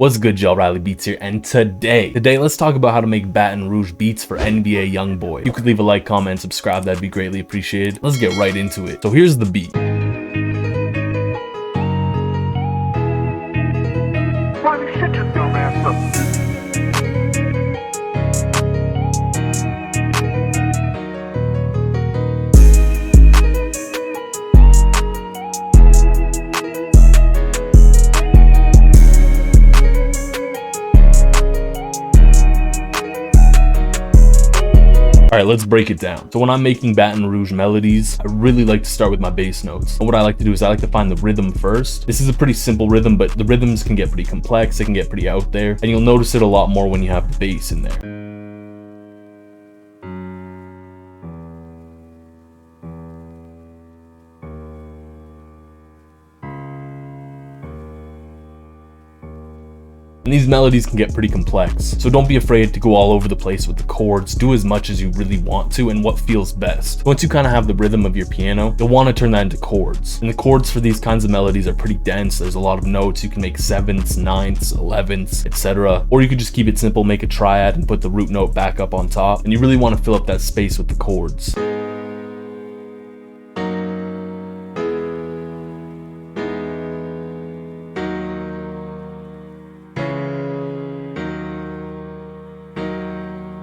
What's good, y'all? rlybeats here, and today let's talk about how to make Baton Rouge beats for NBA YoungBoy. You could leave a like, comment, and subscribe, that'd be greatly appreciated. Let's get right into it. So here's the beat. Shut your dumb ass up. Alright, let's break it down. So when I'm making Baton Rouge melodies, I really like to start with my bass notes. And what I like to do is I like to find the rhythm first. This is a pretty simple rhythm, but the rhythms can get pretty complex, they can get pretty out there, and you'll notice it a lot more when you have the bass in there. And these melodies can get pretty complex, so don't be afraid to go all over the place with the chords. Do as much as you really want to and what feels best. Once you kind of have the rhythm of your piano, you'll want to turn that into chords. And the chords for these kinds of melodies are pretty dense. There's a lot of notes. You can make 7ths, 9ths, 11ths, etc. Or you could just keep it simple, make a triad and put the root note back up on top. And you really want to fill up that space with the chords.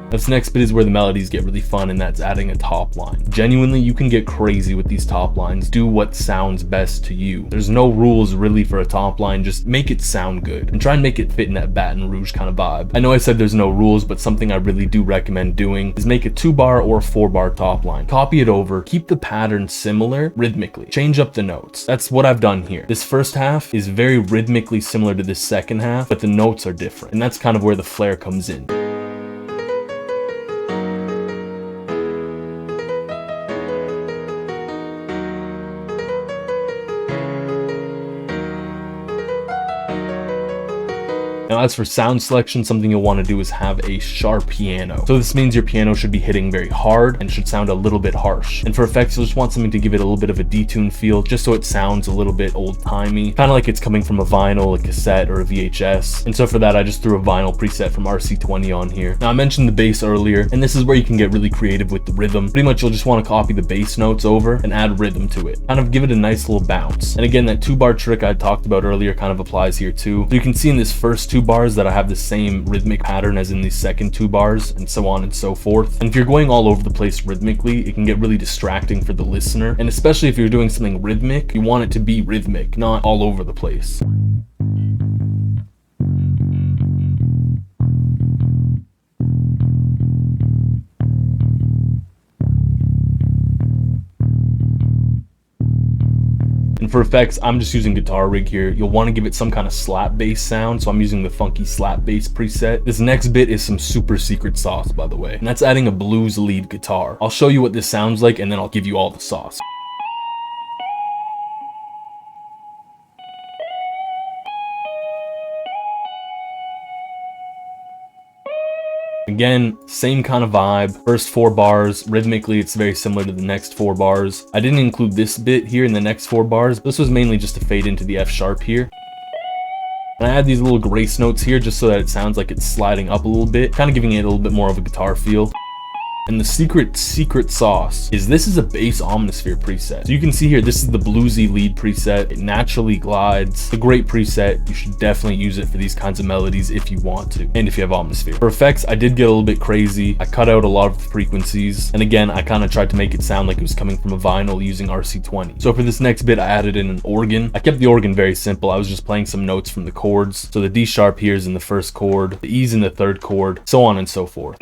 This next bit is where the melodies get really fun, and that's adding a top line. Genuinely, you can get crazy with these top lines. Do what sounds best to you. There's no rules really for a top line, just make it sound good and try and make it fit in that Baton Rouge kind of vibe. I know I said there's no rules, but something I really do recommend doing is make a 2-bar or 4-bar top line. Copy it over, keep the pattern similar rhythmically. Change up the notes. That's what I've done here. This first half is very rhythmically similar to this second half, but the notes are different, and that's kind of where the flair comes in. Now, as for sound selection, something you'll want to do is have a sharp piano. So this means your piano should be hitting very hard and should sound a little bit harsh. And for effects, you'll just want something to give it a little bit of a detune feel, just so it sounds a little bit old-timey, kind of like it's coming from a vinyl, a cassette, or a VHS. And so for that, I just threw a vinyl preset from RC20 on here. Now, I mentioned the bass earlier, and this is where you can get really creative with the rhythm. Pretty much, you'll just want to copy the bass notes over and add rhythm to it. Kind of give it a nice little bounce. And again, that 2-bar trick I talked about earlier kind of applies here too. So you can see in this first 2 bars that I have the same rhythmic pattern as in these second 2 bars, and so on and so forth. And if you're going all over the place rhythmically, it can get really distracting for the listener. And especially if you're doing something rhythmic, you want it to be rhythmic, not all over the place. And for effects, I'm just using guitar rig here. You'll want to give it some kind of slap bass sound, so I'm using the funky slap bass preset. This next bit is some super secret sauce, by the way, and that's adding a blues lead guitar. I'll show you what this sounds like, and then I'll give you all the sauce. Again, same kind of vibe. First 4 bars, rhythmically it's very similar to the next 4 bars. I didn't include this bit here in the next 4 bars. This was mainly just to fade into the F sharp here. And I add these little grace notes here just so that it sounds like it's sliding up a little bit, kind of giving it a little bit more of a guitar feel. And the secret sauce is this is a bass omnisphere preset. So you can see here, this is the bluesy lead preset. It naturally glides. It's a great preset. You should definitely use it for these kinds of melodies if you want to, and if you have omnisphere. For effects, I did get a little bit crazy. I cut out a lot of the frequencies. And again, I kind of tried to make it sound like it was coming from a vinyl using RC20. So for this next bit, I added in an organ. I kept the organ very simple. I was just playing some notes from the chords. So the D sharp here is in the first chord, the E's in the third chord, so on and so forth.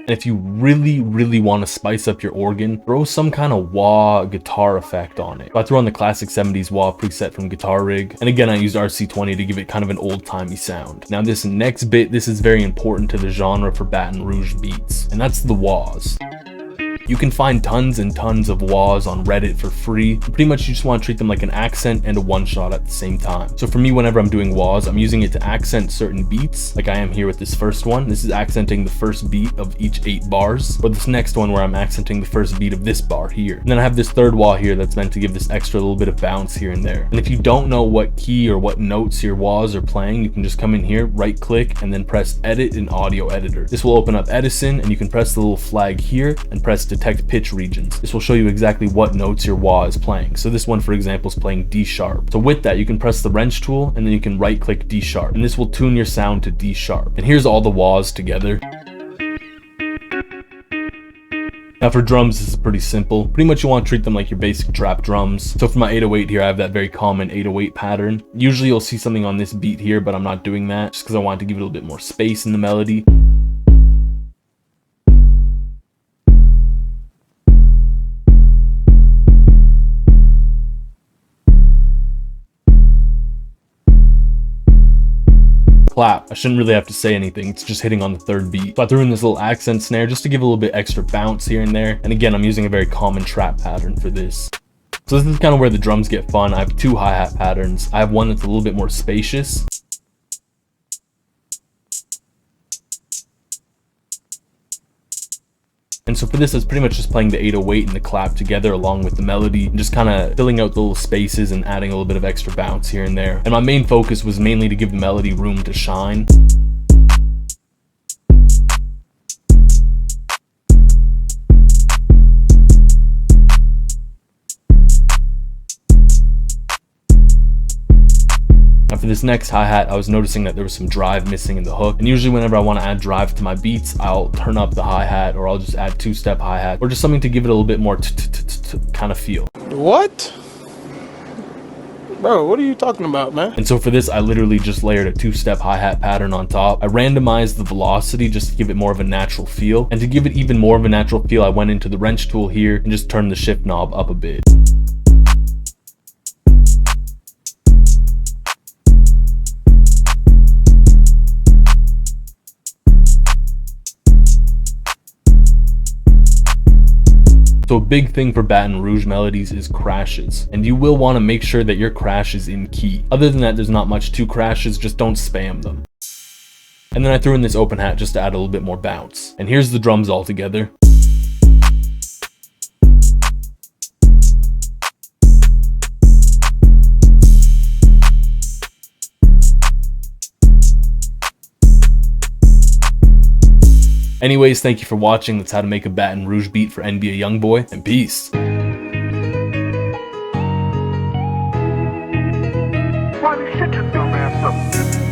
And if you really want to spice up your organ, throw some kind of wah guitar effect on it. So I threw on the classic 70s wah preset from Guitar Rig. And again, I used RC20 to give it kind of an old-timey sound. Now this next bit, this is very important to the genre for Baton Rouge beats, and that's the wahs. You can find tons and tons of wahs on Reddit for free. Pretty much you just want to treat them like an accent and a one-shot at the same time. So for me, whenever I'm doing wahs, I'm using it to accent certain beats, like I am here with this first one. This is accenting the first beat of each 8 bars, or this next one where I'm accenting the first beat of this bar here. And then I have this third wah here that's meant to give this extra little bit of bounce here and there. And if you don't know what key or what notes your wahs are playing, you can just come in here, right click, and then press edit in audio editor. This will open up Edison, and you can press the little flag here and press detect pitch regions. This will show you exactly what notes your wah is playing. So this one, for example, is playing D sharp. So with that, you can press the wrench tool, and then you can right click D sharp, and this will tune your sound to D sharp. And here's all the wahs together. Now for drums, this is pretty simple. Pretty much you want to treat them like your basic trap drums. So for my 808 here, I have that very common 808 pattern. Usually you'll see something on this beat here, but I'm not doing that just because I wanted to give it a little bit more space in the melody. Clap. I shouldn't really have to say anything, it's just hitting on the third beat. So I threw in this little accent snare just to give a little bit extra bounce here and there. And again, I'm using a very common trap pattern for this. So this is kind of where the drums get fun. I have 2 hi-hat patterns. I have one that's a little bit more spacious. And so for this, it's pretty much just playing the 808 and the clap together along with the melody and just kind of filling out the little spaces and adding a little bit of extra bounce here and there. And my main focus was mainly to give the melody room to shine. Now for this next hi-hat, I was noticing that there was some drive missing in the hook. And usually whenever I want to add drive to my beats, I'll turn up the hi-hat, or I'll just add 2-step hi-hat, or just something to give it a little bit more kind of feel. What? Bro, what are you talking about, man? And so for this, I literally just layered a 2-step hi-hat pattern on top. I randomized the velocity just to give it more of a natural feel. And to give it even more of a natural feel, I went into the wrench tool here and just turned the shift knob up a bit. So a big thing for Baton Rouge melodies is crashes, and you will want to make sure that your crash is in key. Other than that, there's not much to crashes, just don't spam them. And then I threw in this open hat just to add a little bit more bounce. And here's the drums all together. Anyways, thank you for watching. That's how to make a Baton Rouge beat for NBA YoungBoy, and peace. Why you shut your dumb ass up?